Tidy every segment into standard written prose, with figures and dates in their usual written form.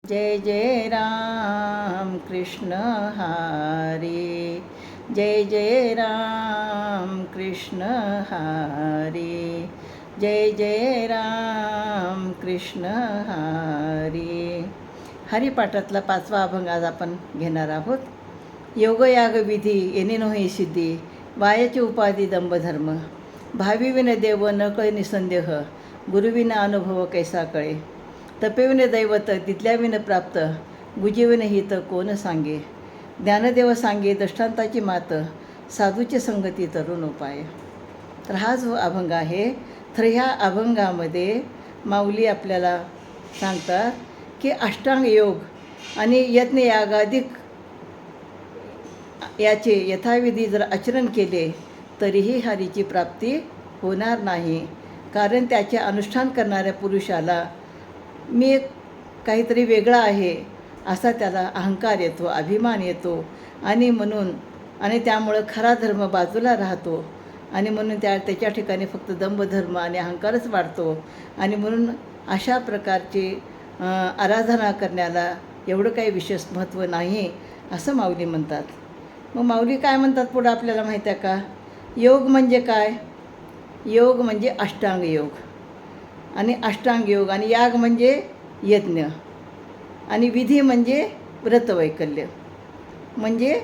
जय जय राम कृष्ण हरी, जय जय राम कृष्ण हरी, जय जय राम कृष्ण हरी. हरिपाठातला 5वा अभंग आज आपण घेणार आहोत. योगयाग विधी येणे नोही सिद्धी, वायाची उपाधी दंभधर्म, भावी विन देव न कळे निसंदेह, गुरुविना अनुभव कैसा कळे, तपेविन दैवत तिथल्याविन प्राप्त, गुजीविन हित कोण सांगे, ज्ञानदेव सांगे दृष्टांताची मात, साधूची संगती तरुण उपाय. तर हा जो अभंग आहे, तर ह्या अभंगामध्ये माऊली आपल्याला सांगतात की अष्टांग योग आणि यज्ञ यागाधिक याचे यथाविधी जर आचरण केले तरीही हरीची प्राप्ती होणार नाही. कारण त्याचे अनुष्ठान करणाऱ्या पुरुषाला मी एक काहीतरी वेगळा आहे असा त्याला अहंकार येतो, अभिमान येतो आणि त्यामुळं खरा धर्म बाजूला राहतो आणि म्हणून त्याच्या ठिकाणी फक्त दंभधर्म आणि अहंकारच वाढतो आणि म्हणून अशा प्रकारची आराधना करण्याला एवढं काही विशेष महत्त्व नाही असं माऊली म्हणतात. मग माऊली काय म्हणतात पुढं आपल्याला माहीत आहे का? योग म्हणजे काय? योग म्हणजे अष्टांग योग आणि अष्टांग योग आणि याग म्हणजे यज्ञ आणि विधी म्हणजे व्रतवैकल्य. म्हणजे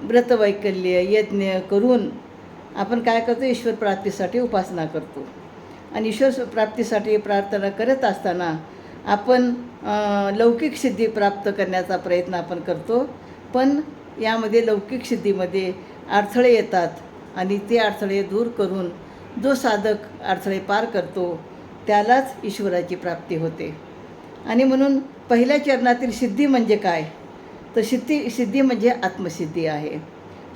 व्रतवैकल्य यज्ञ करून आपण काय करतो? ईश्वर प्राप्तीसाठी उपासना करतो आणि ईश्वर प्राप्तीसाठी प्रार्थना करत असताना आपण लौकिक सिद्धी प्राप्त करण्याचा प्रयत्न आपण करतो. पण यामध्ये लौकिक सिद्धीमध्ये अडथळे येतात आणि ते अडथळे दूर करून जो साधक अडथळे पार करतो त्यालाच ईश्वराची प्राप्ती होते. आणि म्हणून पहिल्या चरणातील सिद्धी म्हणजे काय? तर सिद्धी म्हणजे आत्मसिद्धी आहे.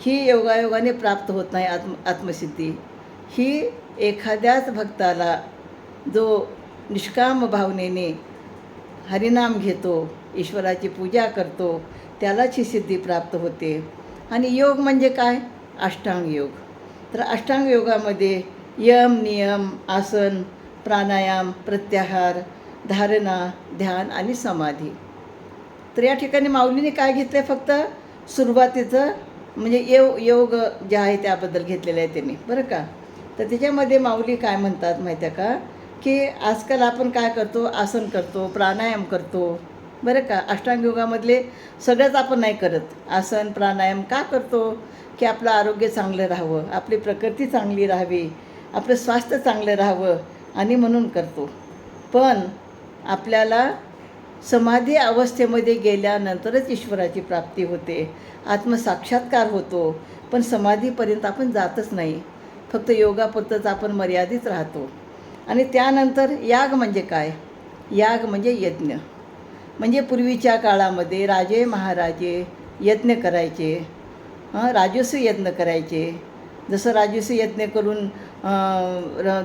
ही योगायोगाने प्राप्त होत नाही. आत्मसिद्धी ही एखाद्याच भक्ताला जो निष्काम भावनेने हरिनाम घेतो, ईश्वराची पूजा करतो, त्यालाच ही सिद्धी प्राप्त होते. आणि योग म्हणजे काय? अष्टांग योग. तर अष्टांग योगामध्ये यम, नियम, आसन, प्राणायाम, प्रत्याहार, धारणा, ध्यान आणि समाधी. तर या ठिकाणी माऊलीने काय घेतलं आहे? फक्त सुरुवातीचं म्हणजे योग जे आहे त्याबद्दल घेतलेलं आहे त्यांनी, बरं का. तर त्याच्यामध्ये माऊली काय म्हणतात माहिती आहे का? की आजकाल आपण काय करतो? आसन करतो, प्राणायाम करतो, बरं का. अष्टांग योगामधले सगळंच आपण नाही करत. आसन प्राणायाम का करतो? की आपलं आरोग्य चांगलं राहावं, आपली प्रकृती चांगली राहावी, आपलं स्वास्थ्य चांगलं राहावं आणि म्हणून करतो. पण आपल्याला समाधी अवस्थेमध्ये गेल्यानंतरच ईश्वराची प्राप्ती होते, आत्मसाक्षात्कार होतो. पण समाधीपर्यंत आपण जातच नाही, फक्त योगापुरतंच आपण मर्यादित राहतो. आणि त्यानंतर याग म्हणजे काय? याग म्हणजे यज्ञ. म्हणजे पूर्वीच्या काळामध्ये राजे महाराजे यज्ञ करायचे, राजस्व यज्ञ करायचे. जसं राजस्व यज्ञ करून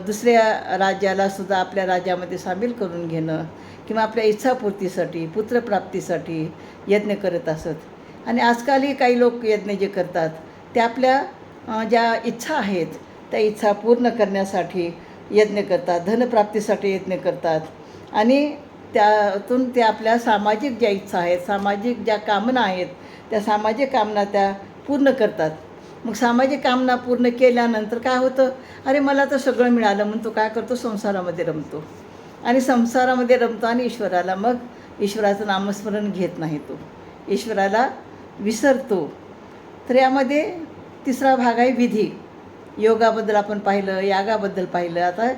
दुसऱ्या राज्यालासुद्धा आपल्या राज्यामध्ये सामील करून घेणं किंवा आपल्या इच्छापूर्तीसाठी पुत्रप्राप्तीसाठी यज्ञ करत असत. आणि आजकालही काही लोक यज्ञ जे करतात ते आपल्या ज्या इच्छा आहेत त्या इच्छा पूर्ण करण्यासाठी यज्ञ करतात, धनप्राप्तीसाठी यज्ञ करतात आणि त्यातून ते आपल्या सामाजिक ज्या इच्छा आहेत, सामाजिक ज्या कामना आहेत त्या सामाजिक कामना त्या पूर्ण करतात. मग सामाजिक कामना पूर्ण केल्यानंतर काय होतं? अरे मला तर सगळं मिळालं म्हणून तो काय करतो? संसारामध्ये रमतो आणि संसारामध्ये रमतो आणि ईश्वराचं नामस्मरण घेत नाही, तो ईश्वराला विसरतो. तर यामध्ये तिसरा भाग आहे विधी. योगाबद्दल आपण पाहिलं, यागाबद्दल पाहिलं. आता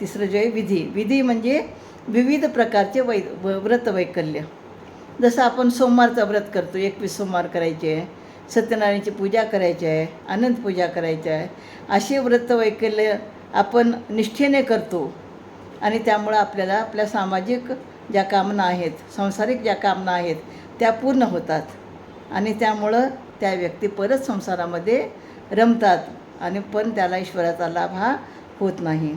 तिसरं जे आहे विधी म्हणजे विविध प्रकारचे व्रतवैकल्य. जसं आपण सोमवारचं व्रत करतो, 21 सोमवार करायचे आहे, सत्यनारायणची पूजा करायची आहे, अनंत पूजा करायची आहे. असे व्रतवैकल्य आपण निष्ठेने करतो आणि त्यामुळं आपल्याला आपल्या सामाजिक ज्या कामना आहेत, सांसारिक ज्या कामना आहेत त्या पूर्ण होतात आणि त्यामुळं त्या व्यक्ती परत संसारामध्ये रमतात आणि पण त्याला ईश्वराचा लाभ हा होत नाही.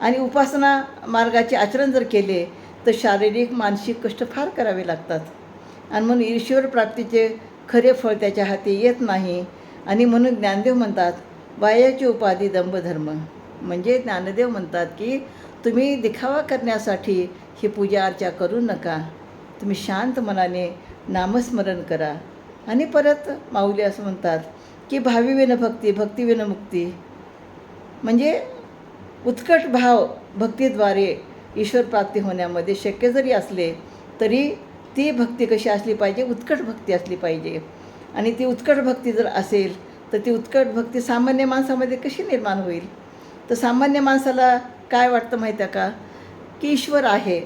आणि उपासना मार्गाचे आचरण जर केले तर शारीरिक मानसिक कष्ट फार करावे लागतात आणि म्हणून ईश्वर प्राप्तीचे खरे फळ त्याच्या हाती येत नाही. आणि म्हणून ज्ञानदेव म्हणतात वायाची उपाधी दंभधर्म. म्हणजे ज्ञानदेव म्हणतात की तुम्ही दिखावा करण्यासाठी ही पूजा अर्चा करू नका, तुम्ही शांत मनाने नामस्मरण करा. आणि परत माऊली असं म्हणतात की भावी विन भक्ती, भक्ती विन मुक्ती. म्हणजे उत्कट भाव भक्तीद्वारे ईश्वर प्राप्ती होण्यामध्ये शक्य जरी असले तरी ती भक्ती कशी असली पाहिजे, उत्कट भक्ती असली पाहिजे. आणि ती उत्कट भक्ती जर असेल तर ती उत्कट भक्ती सामान्य माणसामध्ये कशी निर्माण होईल. तर सामान्य माणसाला काय वाटतं माहीत आहे का, की ईश्वर आहे,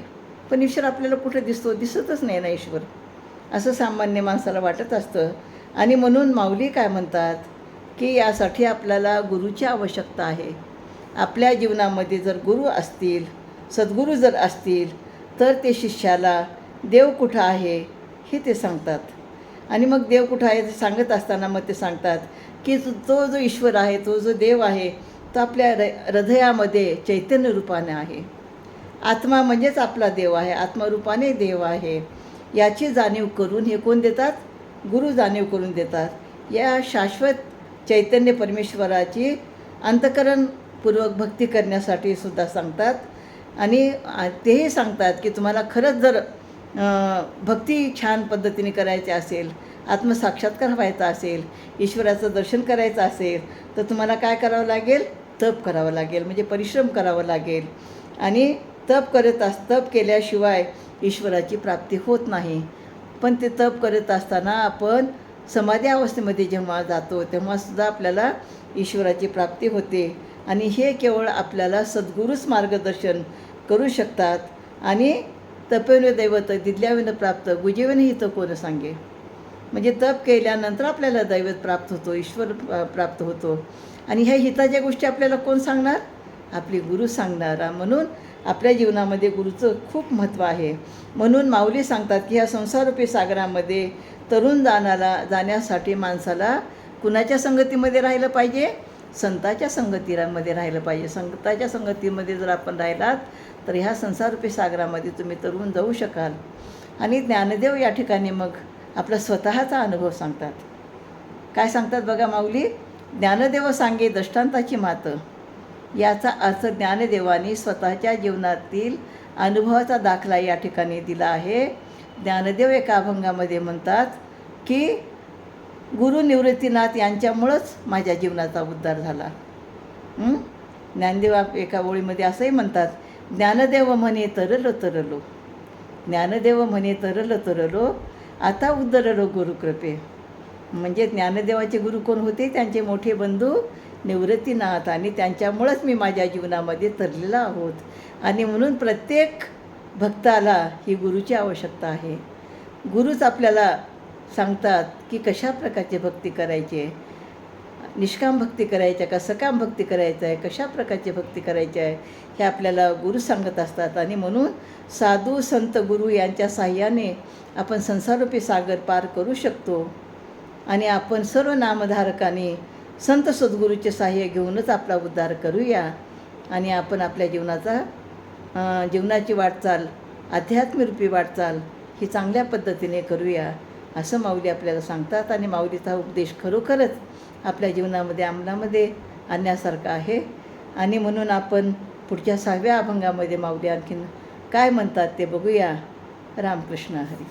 पण ईश्वर आपल्याला कुठे दिसतो, दिसतच नाही ना ईश्वर, असं सामान्य माणसाला वाटत असतं. आणि म्हणून माऊली काय म्हणतात की यासाठी आपल्याला गुरुची आवश्यकता आहे. आपल्या जीवनामध्ये जर गुरु असतील, सद्गुरू जर असतील, तर ते शिष्याला देव कुठं आहे हे ते सांगतात. आणि मग देव कुठं आहे ते सांगत असताना मग ते सांगतात की तो जो ईश्वर आहे, तो जो देव आहे, तो आपल्या हृदयामध्ये चैतन्य रूपाने आहे. आत्मा म्हणजेच आपला देव आहे, आत्मरूपाने देव आहे. याची जाणीव करून हे कोण देतात, गुरु जाणीव करून देतात. या शाश्वत चैतन्य परमेश्वराची अंतःकरणपूर्वक भक्ती करण्यासाठी सुद्धा सांगतात. आणि तेही सांगतात की तुम्हाला खरंच जर भक्ती छान पद्धतीने करायची असेल, आत्मसाक्षात्कार व्हायचा असेल, ईश्वराचं दर्शन करायचं असेल, तर तुम्हाला काय करावं लागेल, तप करावं लागेल, म्हणजे परिश्रम करावं लागेल. आणि तप केल्याशिवाय ईश्वराची प्राप्ती होत नाही. पण ते तप करत असताना आपण समाधी अवस्थेमध्ये जेव्हा जातो तेव्हासुद्धा आपल्याला ईश्वराची प्राप्ती होते. आणि हे केवळ आपल्याला सद्गुरूच मार्गदर्शन करू शकतात. आणि तपेन दैवत दिदल्याविन प्राप्त, गुजेविन हित कोण सांगे. म्हणजे तप केल्यानंतर आपल्याला दैवत प्राप्त होतो, ईश्वर प्राप्त होतो. आणि ह्या हिताच्या गोष्टी आपल्याला कोण सांगणार, आपली गुरु सांगणार. म्हणून आपल्या जीवनामध्ये गुरुचं खूप महत्त्व आहे. म्हणून माऊली सांगतात की ह्या संसाररूपी सागरामध्ये तरुण जाण्यासाठी माणसाला कुणाच्या संगतीमध्ये राहिलं पाहिजे, संताच्या संगतीमध्ये राहिलं पाहिजे. संताच्या संगतीमध्ये जर आपण राहिलात तर ह्या संसाररूपी सागरामध्ये तुम्ही तरुण जाऊ शकाल. आणि ज्ञानदेव या ठिकाणी मग आपला स्वतःचा अनुभव सांगतात. काय सांगतात बघा माऊली, ज्ञानदेव सांगे दृष्टांताची मात. याचा अर्थ ज्ञानदेवानी स्वतःच्या जीवनातील अनुभवाचा दाखला या ठिकाणी दिला आहे. ज्ञानदेव एका अभंगामध्ये म्हणतात की गुरु निवृत्तीनाथ यांच्यामुळंच माझ्या जीवनाचा उद्धार झाला. ज्ञानदेव एका ओळीमध्ये असंही म्हणतात, ज्ञानदेव म्हणे तरलो तरलो, ज्ञानदेव म्हणे तरलो तरलो, आता उद्धरलो गुरुकृपे. म्हणजे ज्ञानदेवाचे गुरु कोण होते, त्यांचे मोठे बंधू निवृत्तीनाथ. आणि त्यांच्यामुळंच मी माझ्या जीवनामध्ये तरलेला आहोत. आणि म्हणून प्रत्येक भक्ताला ही गुरुची आवश्यकता आहे. गुरुच आपल्याला सांगतात की कशा प्रकारची भक्ती करायची आहे, निष्काम भक्ती करायची आहे का सकाम भक्ती करायचं आहे, कशा प्रकारची भक्ती करायची आहे हे आपल्याला गुरु सांगत असतात. आणि म्हणून साधू संत गुरु यांच्या साह्याने आपण संसाररूपी सागर पार करू शकतो. आणि आपण सर्व नामधारकांनी संत सद्गुरूचे साह्य घेऊनच आपला उद्धार करूया. आणि आपण आपल्या जीवनाची वाटचाल, आध्यात्मरूपी वाटचाल ही चांगल्या पद्धतीने करूया, असं माऊली आपल्याला सांगतात. आणि माऊलीचा उपदेश खरोखरच आपल्या जीवनामध्ये अंमलामध्ये आणण्यासारखा आहे. आणि म्हणून आपण पुढच्या 6व्या अभंगामध्ये माऊली आणखीन काय म्हणतात ते बघूया. रामकृष्ण हरी.